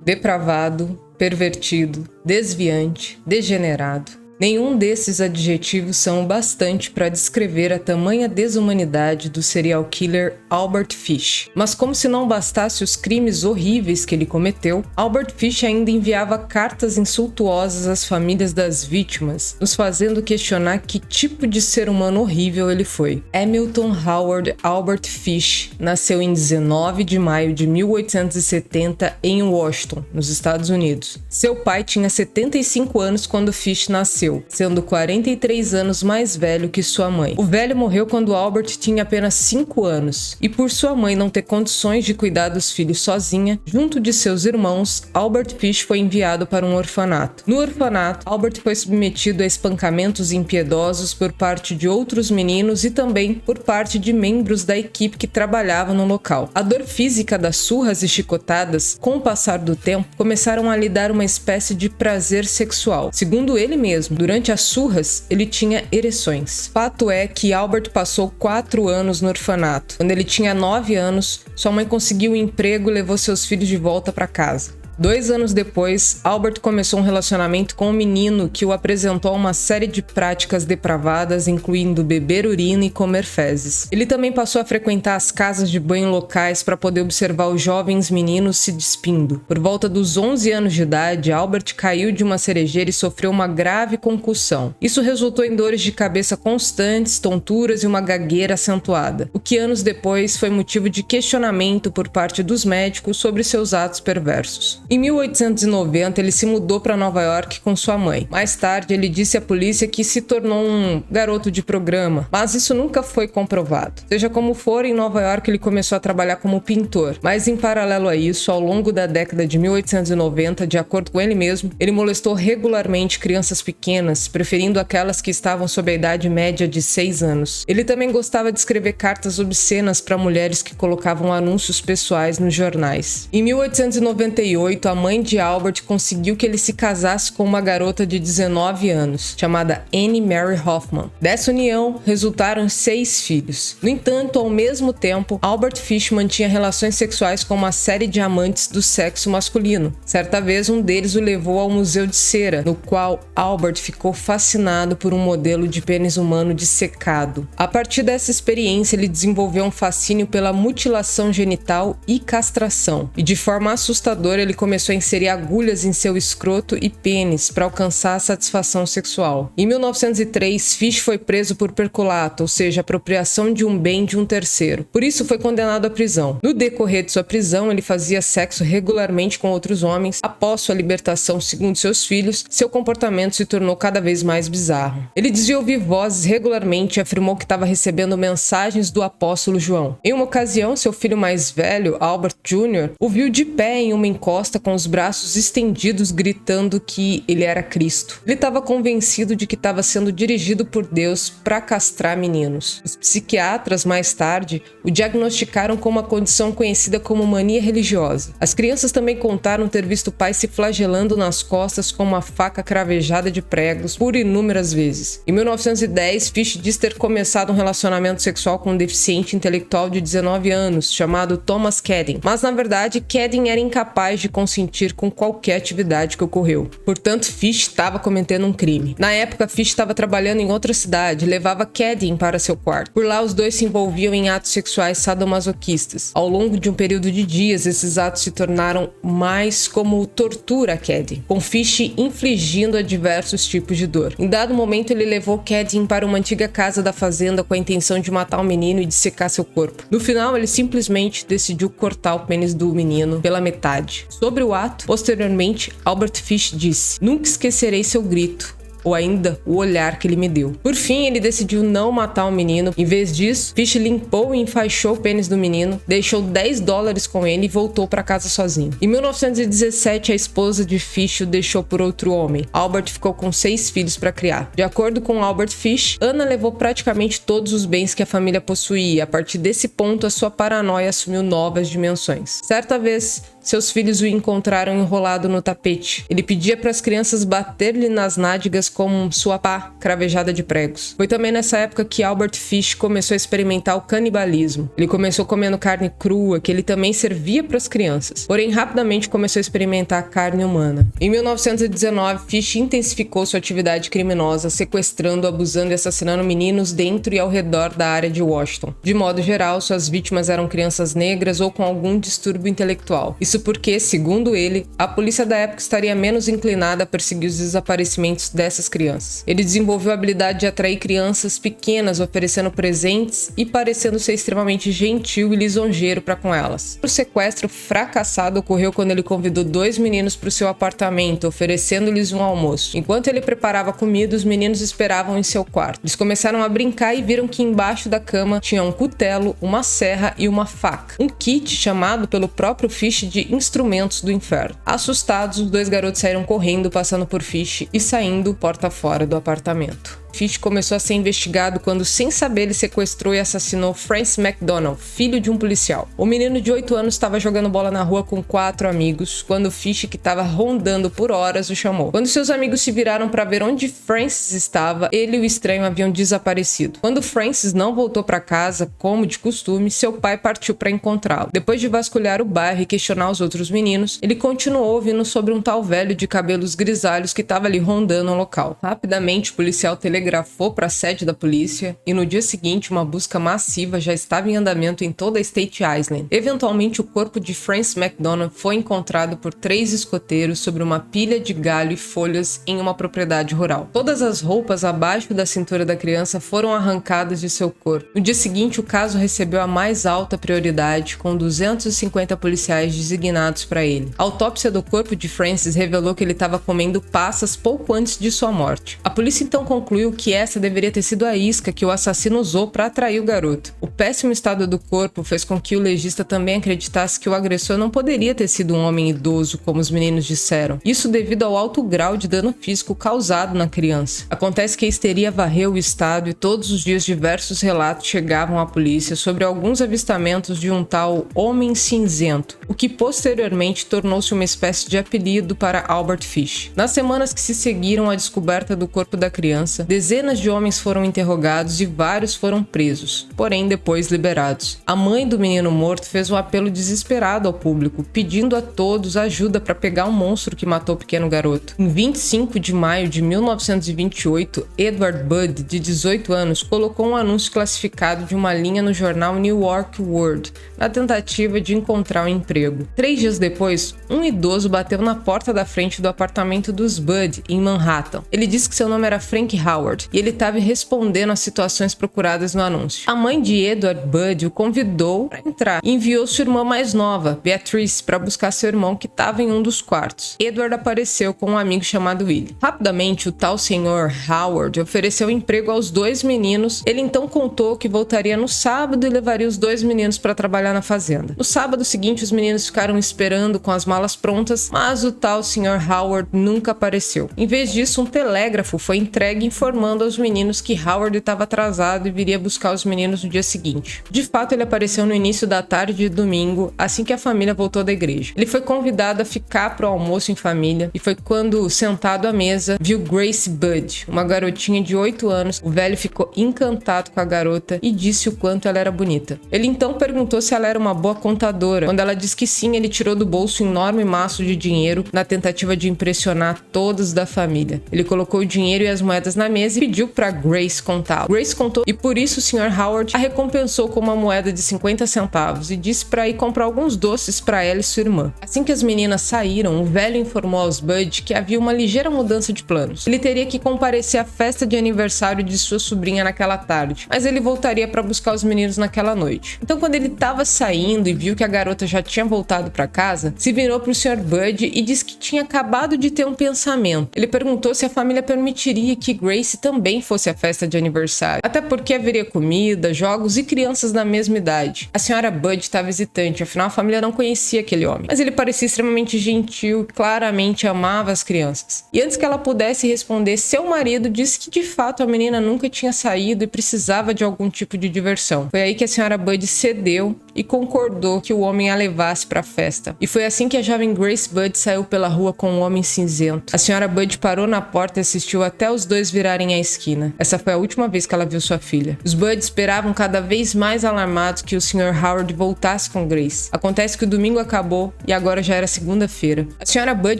depravado, pervertido, desviante, degenerado. Nenhum desses adjetivos são o bastante para descrever a tamanha desumanidade do serial killer Albert Fish. Mas como se não bastasse os crimes horríveis que ele cometeu, Albert Fish ainda enviava cartas insultuosas às famílias das vítimas, nos fazendo questionar que tipo de ser humano horrível ele foi. Hamilton Howard Albert Fish nasceu em 19 de maio de 1870 em Washington, nos Estados Unidos. Seu pai tinha 75 anos quando Fish nasceu, sendo 43 anos mais velho que sua mãe. O velho morreu quando Albert tinha apenas 5 anos, e por sua mãe não ter condições de cuidar dos filhos sozinha, junto de seus irmãos, Albert Fish foi enviado para um orfanato. No orfanato, Albert foi submetido a espancamentos impiedosos por parte de outros meninos e também por parte de membros da equipe que trabalhava no local. A dor física das surras e chicotadas, com o passar do tempo, começaram a lhe dar uma espécie de prazer sexual. Segundo ele mesmo, durante as surras, ele tinha ereções. Fato é que Albert passou 4 anos no orfanato. Quando ele tinha 9 anos, sua mãe conseguiu um emprego e levou seus filhos de volta para casa. 2 anos depois, Albert começou um relacionamento com um menino que o apresentou a uma série de práticas depravadas, incluindo beber urina e comer fezes. Ele também passou a frequentar as casas de banho locais para poder observar os jovens meninos se despindo. Por volta dos 11 anos de idade, Albert caiu de uma cerejeira e sofreu uma grave concussão. Isso resultou em dores de cabeça constantes, tonturas e uma gagueira acentuada, o que anos depois foi motivo de questionamento por parte dos médicos sobre seus atos perversos. Em 1890, ele se mudou para Nova York com sua mãe. Mais tarde, ele disse à polícia que se tornou um garoto de programa, mas isso nunca foi comprovado. Seja como for, em Nova York ele começou a trabalhar como pintor, mas em paralelo a isso, ao longo da década de 1890, de acordo com ele mesmo, ele molestou regularmente crianças pequenas, preferindo aquelas que estavam sob a idade média de 6 anos. Ele também gostava de escrever cartas obscenas para mulheres que colocavam anúncios pessoais nos jornais. Em 1898, a mãe de Albert conseguiu que ele se casasse com uma garota de 19 anos, chamada Annie Mary Hoffman. Dessa união, resultaram 6 filhos. No entanto, ao mesmo tempo, Albert Fish mantinha relações sexuais com uma série de amantes do sexo masculino. Certa vez, um deles o levou ao Museu de Cera, no qual Albert ficou fascinado por um modelo de pênis humano dissecado. A partir dessa experiência, ele desenvolveu um fascínio pela mutilação genital e castração, e de forma assustadora ele começou a inserir agulhas em seu escroto e pênis para alcançar a satisfação sexual. Em 1903, Fish foi preso por peculato, ou seja, apropriação de um bem de um terceiro. Por isso, foi condenado à prisão. No decorrer de sua prisão, ele fazia sexo regularmente com outros homens. Após sua libertação, segundo seus filhos, seu comportamento se tornou cada vez mais bizarro. Ele dizia ouvir vozes regularmente e afirmou que estava recebendo mensagens do apóstolo João. Em uma ocasião, seu filho mais velho, Albert Jr., o viu de pé em uma encosta com os braços estendidos, gritando que ele era Cristo. Ele estava convencido de que estava sendo dirigido por Deus para castrar meninos. Os psiquiatras, mais tarde, o diagnosticaram com uma condição conhecida como mania religiosa. As crianças também contaram ter visto o pai se flagelando nas costas com uma faca cravejada de pregos por inúmeras vezes. Em 1910, Fish diz ter começado um relacionamento sexual com um deficiente intelectual de 19 anos, chamado Thomas Cadden. Mas, na verdade, Cadden era incapaz de consentir com qualquer atividade que ocorreu. Portanto, Fish estava cometendo um crime. Na época, Fish estava trabalhando em outra cidade e levava Cadden para seu quarto. Por lá, os dois se envolviam em atos sexuais sadomasoquistas. Ao longo de um período de dias, esses atos se tornaram mais como tortura a Cadden, com Fish infligindo a diversos tipos de dor. Em dado momento, ele levou Cadden para uma antiga casa da fazenda com a intenção de matar o menino e dissecar seu corpo. No final, ele simplesmente decidiu cortar o pênis do menino pela metade. Sobre o ato, posteriormente, Albert Fish disse: "Nunca esquecerei seu grito, ou ainda o olhar que ele me deu." Por fim, ele decidiu não matar o menino. Em vez disso, Fish limpou e enfaixou o pênis do menino, deixou $10 com ele e voltou para casa sozinho. Em 1917, a esposa de Fish o deixou por outro homem. Albert ficou com 6 filhos para criar. De acordo com Albert Fish, Anna levou praticamente todos os bens que a família possuía. A partir desse ponto, a sua paranoia assumiu novas dimensões. Certa vez, seus filhos o encontraram enrolado no tapete. Ele pedia para as crianças bater-lhe nas nádegas como sua pá cravejada de pregos. Foi também nessa época que Albert Fish começou a experimentar o canibalismo. Ele começou comendo carne crua, que ele também servia para as crianças, porém rapidamente começou a experimentar carne humana. Em 1919, Fish intensificou sua atividade criminosa, sequestrando, abusando e assassinando meninos dentro e ao redor da área de Washington. De modo geral, suas vítimas eram crianças negras ou com algum distúrbio intelectual. Isso porque, segundo ele, a polícia da época estaria menos inclinada a perseguir os desaparecimentos dessas crianças. Ele desenvolveu a habilidade de atrair crianças pequenas, oferecendo presentes e parecendo ser extremamente gentil e lisonjeiro para com elas. O sequestro fracassado ocorreu quando ele convidou 2 meninos para o seu apartamento, oferecendo-lhes um almoço. Enquanto ele preparava comida, os meninos esperavam em seu quarto. Eles começaram a brincar e viram que embaixo da cama tinha um cutelo, uma serra e uma faca. Um kit chamado pelo próprio Fish de Instrumentos do Inferno. Assustados, os 2 garotos saíram correndo, passando por Fish e saindo porta fora do apartamento. Fish começou a ser investigado quando, sem saber, ele sequestrou e assassinou Francis McDonald, filho de um policial. O menino de 8 anos estava jogando bola na rua com 4 amigos, quando Fish, que estava rondando por horas, o chamou. Quando seus amigos se viraram para ver onde Francis estava, ele e o estranho haviam desaparecido. Quando Francis não voltou para casa, como de costume, seu pai partiu para encontrá-lo. Depois de vasculhar o bairro e questionar os outros meninos, ele continuou ouvindo sobre um tal velho de cabelos grisalhos que estava ali rondando o local. Rapidamente, o policial telegrafou para a sede da polícia e no dia seguinte uma busca massiva já estava em andamento em toda a State Island. Eventualmente, o corpo de Francis McDonald foi encontrado por 3 escoteiros sobre uma pilha de galho e folhas em uma propriedade rural. Todas as roupas abaixo da cintura da criança foram arrancadas de seu corpo. No dia seguinte, o caso recebeu a mais alta prioridade, com 250 policiais designados para ele. A autópsia do corpo de Francis revelou que ele estava comendo passas pouco antes de sua morte. A polícia então concluiu que essa deveria ter sido a isca que o assassino usou para atrair o garoto. O péssimo estado do corpo fez com que o legista também acreditasse que o agressor não poderia ter sido um homem idoso, como os meninos disseram. Isso devido ao alto grau de dano físico causado na criança. Acontece que a histeria varreu o estado e todos os dias diversos relatos chegavam à polícia sobre alguns avistamentos de um tal Homem Cinzento, o que posteriormente tornou-se uma espécie de apelido para Albert Fish. Nas semanas que se seguiram à descoberta do corpo da criança, dezenas de homens foram interrogados e vários foram presos, porém depois liberados. A mãe do menino morto fez um apelo desesperado ao público, pedindo a todos ajuda para pegar o monstro que matou o pequeno garoto. Em 25 de maio de 1928, Edward Budd, de 18 anos, colocou um anúncio classificado de uma linha no jornal New York World, na tentativa de encontrar um emprego. 3 dias depois, um idoso bateu na porta da frente do apartamento dos Budd, em Manhattan. Ele disse que seu nome era Frank Howard e ele estava respondendo às situações procuradas no anúncio. A mãe de Edward Budd o convidou para entrar e enviou sua irmã mais nova, Beatrice, para buscar seu irmão que estava em um dos quartos. Edward apareceu com um amigo chamado Willie. Rapidamente, o tal senhor Howard ofereceu emprego aos 2 meninos. Ele então contou que voltaria no sábado e levaria os 2 meninos para trabalhar na fazenda. No sábado seguinte, os meninos ficaram esperando com as malas prontas, mas o tal senhor Howard nunca apareceu. Em vez disso, um telégrafo foi entregue informando aos meninos que Howard estava atrasado e viria buscar os meninos no dia seguinte. De fato, ele apareceu no início da tarde de domingo, assim que a família voltou da igreja. Ele foi convidado a ficar para o almoço em família e foi quando, sentado à mesa, viu Grace Budd, uma garotinha de 8 anos. O velho ficou encantado com a garota e disse o quanto ela era bonita. Ele então perguntou se ela era uma boa contadora. Quando ela disse que sim, ele tirou do bolso um enorme maço de dinheiro na tentativa de impressionar todos da família. Ele colocou o dinheiro e as moedas na mesa e pediu para Grace contá-lo. Grace contou e por isso o Sr. Howard a recompensou com uma moeda de 50 centavos e disse para ir comprar alguns doces para ela e sua irmã. Assim que as meninas saíram, o velho informou aos Budd que havia uma ligeira mudança de planos. Ele teria que comparecer à festa de aniversário de sua sobrinha naquela tarde, mas ele voltaria para buscar os meninos naquela noite. Então, quando ele estava saindo e viu que a garota já tinha voltado para casa, se virou para o Sr. Budd e disse que tinha acabado de ter um pensamento. Ele perguntou se a família permitiria que Grace também fosse à festa de aniversário, até porque haveria comida, jogos e crianças da mesma idade. A senhora Budd estava hesitante, afinal a família não conhecia aquele homem, mas ele parecia extremamente gentil e claramente amava as crianças. E antes que ela pudesse responder, seu marido disse que de fato a menina nunca tinha saído e precisava de algum tipo de diversão. Foi aí que a senhora Budd cedeu e concordou que o homem a levasse para a festa. E foi assim que a jovem Grace Budd saiu pela rua com um homem cinzento. A senhora Budd parou na porta e assistiu até os dois virarem a esquina. Essa foi a última vez que ela viu sua filha. Os Budd esperavam cada vez mais alarmados que o Sr. Howard voltasse com Grace. Acontece que o domingo acabou e agora já era segunda-feira. A senhora Budd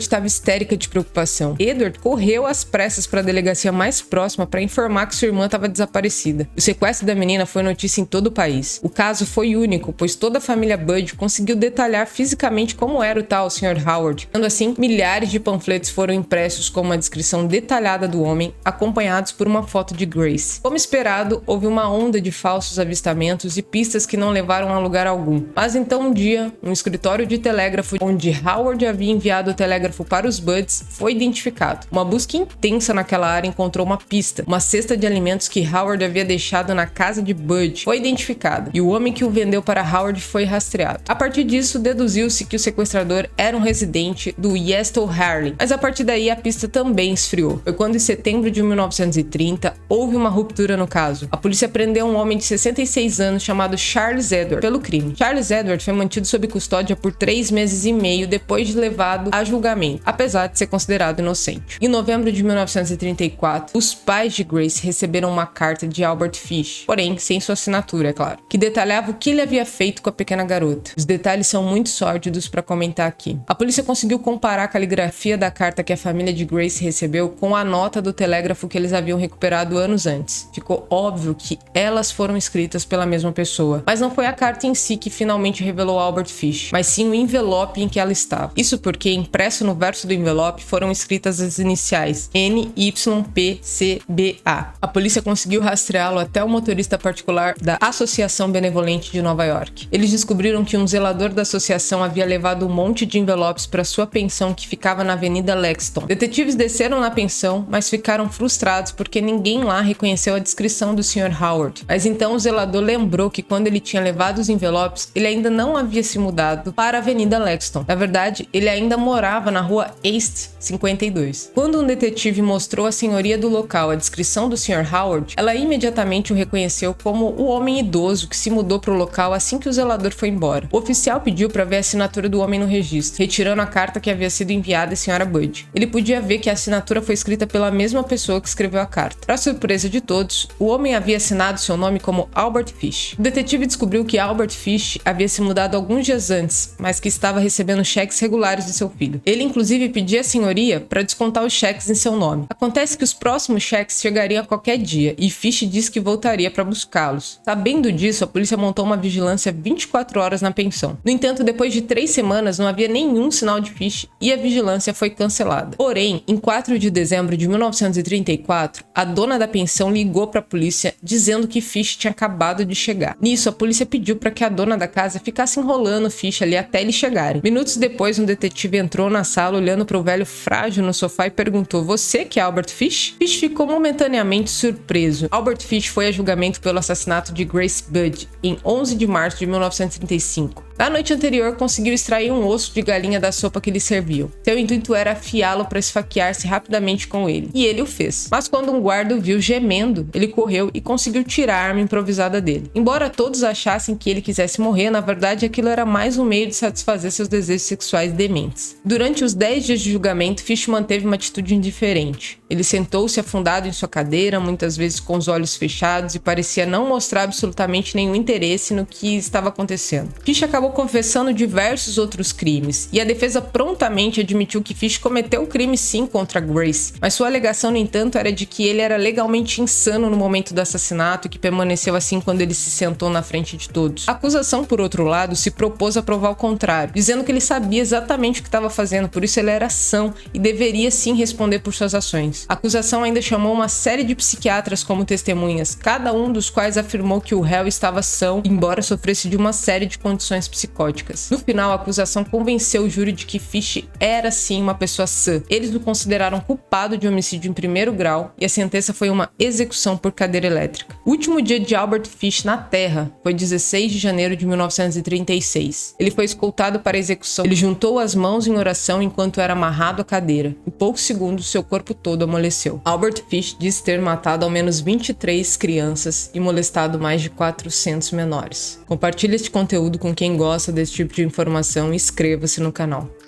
estava histérica de preocupação. Edward correu às pressas para a delegacia mais próxima para informar que sua irmã estava desaparecida. O sequestro da menina foi notícia em todo o país. O caso foi único, pois toda a família Budd conseguiu detalhar fisicamente como era o tal Sr. Howard. Sendo assim, milhares de panfletos foram impressos com uma descrição detalhada do homem, acompanhados por uma foto de Grace. Como esperado, houve uma onda de falsos avistamentos e pistas que não levaram a lugar algum. Mas então um dia, um escritório de telégrafo onde Howard havia enviado o telégrafo para os Budds foi identificado. Uma busca intensa naquela área encontrou uma pista. Uma cesta de alimentos que Howard havia deixado na casa de Budd foi identificada e o homem que o vendeu para Howard foi rastreado. A partir disso, deduziu-se que o sequestrador era um residente do Yestle Harley, mas a partir daí a pista também esfriou. Foi quando em setembro de 1930 houve uma ruptura no caso. A polícia prendeu um homem de 66 anos chamado Charles Edward pelo crime. Charles Edward foi mantido sob custódia por 3 meses e meio depois de levado a julgamento, apesar de ser considerado inocente. Em novembro de 1934, os pais de Grace receberam uma carta de Albert Fish, porém sem sua assinatura, é claro, que detalhava o que ele havia feito com a pequena garota. Os detalhes são muito sórdidos para comentar aqui. A polícia conseguiu comparar a caligrafia da carta que a família de Grace recebeu com a nota do telégrafo que eles haviam recuperado anos antes. Ficou óbvio que elas foram escritas pela mesma pessoa, mas não foi a carta em si que finalmente revelou Albert Fish, mas sim o envelope em que ela estava. Isso porque, impresso no verso do envelope, foram escritas as iniciais NYPCBA. A polícia conseguiu rastreá-lo até o motorista particular da Associação Benevolente de Nova York. Eles descobriram que um zelador da associação havia levado um monte de envelopes para sua pensão que ficava na Avenida Lexington. Detetives desceram na pensão, mas ficaram frustrados porque ninguém lá reconheceu a descrição do Sr. Howard. Mas então o zelador lembrou que quando ele tinha levado os envelopes, ele ainda não havia se mudado para a Avenida Lexington. Na verdade, ele ainda morava na rua East 52. Quando um detetive mostrou à senhoria do local a descrição do Sr. Howard, ela imediatamente o reconheceu como o homem idoso que se mudou para o local assim que o zelador foi embora. O oficial pediu para ver a assinatura do homem no registro, retirando a carta que havia sido enviada à senhora Budd. Ele podia ver que a assinatura foi escrita pela mesma pessoa que escreveu a carta. Para surpresa de todos, o homem havia assinado seu nome como Albert Fish. O detetive descobriu que Albert Fish havia se mudado alguns dias antes, mas que estava recebendo cheques regulares de seu filho. Ele inclusive pedia à senhoria para descontar os cheques em seu nome. Acontece que os próximos cheques chegariam a qualquer dia e Fish disse que voltaria para buscá-los. Sabendo disso, a polícia montou uma vigilância 24 horas na pensão. No entanto, depois de 3 semanas não havia nenhum sinal de Fish e a vigilância foi cancelada. Porém, em 4 de dezembro de 1934, a dona da pensão ligou para a polícia dizendo que Fish tinha acabado de chegar. Nisso, a polícia pediu para que a dona da casa ficasse enrolando Fish ali até eles chegarem. Minutos depois, um detetive entrou na sala olhando para o velho frágil no sofá e perguntou: "Você que é Albert Fish?" Fish ficou momentaneamente surpreso. Albert Fish foi a julgamento pelo assassinato de Grace Budd em 11 de março de 1935. Na noite anterior, conseguiu extrair um osso de galinha da sopa que lhe serviam. Seu intuito era afiá-lo para esfaquear-se rapidamente com ele, e ele o fez. Mas quando um guarda o viu gemendo, ele correu e conseguiu tirar a arma improvisada dele. Embora todos achassem que ele quisesse morrer, na verdade aquilo era mais um meio de satisfazer seus desejos sexuais dementes. Durante os 10 dias de julgamento, Fish manteve uma atitude indiferente. Ele sentou-se afundado em sua cadeira, muitas vezes com os olhos fechados, e parecia não mostrar absolutamente nenhum interesse no que estava acontecendo. Fish acabou confessando diversos outros crimes, e a defesa prontamente admitiu que Fish cometeu o crime sim contra Grace, mas sua alegação, no entanto, era de que ele era legalmente insano no momento do assassinato e que permaneceu assim quando ele se sentou na frente de todos. A acusação, por outro lado, se propôs a provar o contrário, dizendo que ele sabia exatamente o que estava fazendo, por isso ele era são e deveria sim responder por suas ações. A acusação ainda chamou uma série de psiquiatras como testemunhas, cada um dos quais afirmou que o réu estava são, embora sofresse de uma série de condições psicóticas. No final, a acusação convenceu o júri de que Fish era sim uma pessoa sã. Eles o consideraram culpado de homicídio em primeiro grau e a sentença foi uma execução por cadeira elétrica. O último dia de Albert Fish na Terra foi 16 de janeiro de 1936. Ele foi escoltado para a execução. Ele juntou as mãos em oração enquanto era amarrado à cadeira. Em poucos segundos, seu corpo todo amoleceu. Albert Fish diz ter matado ao menos 23 crianças e molestado mais de 400 menores. Compartilhe este conteúdo com quem gosta desse tipo de informação e inscreva-se no canal.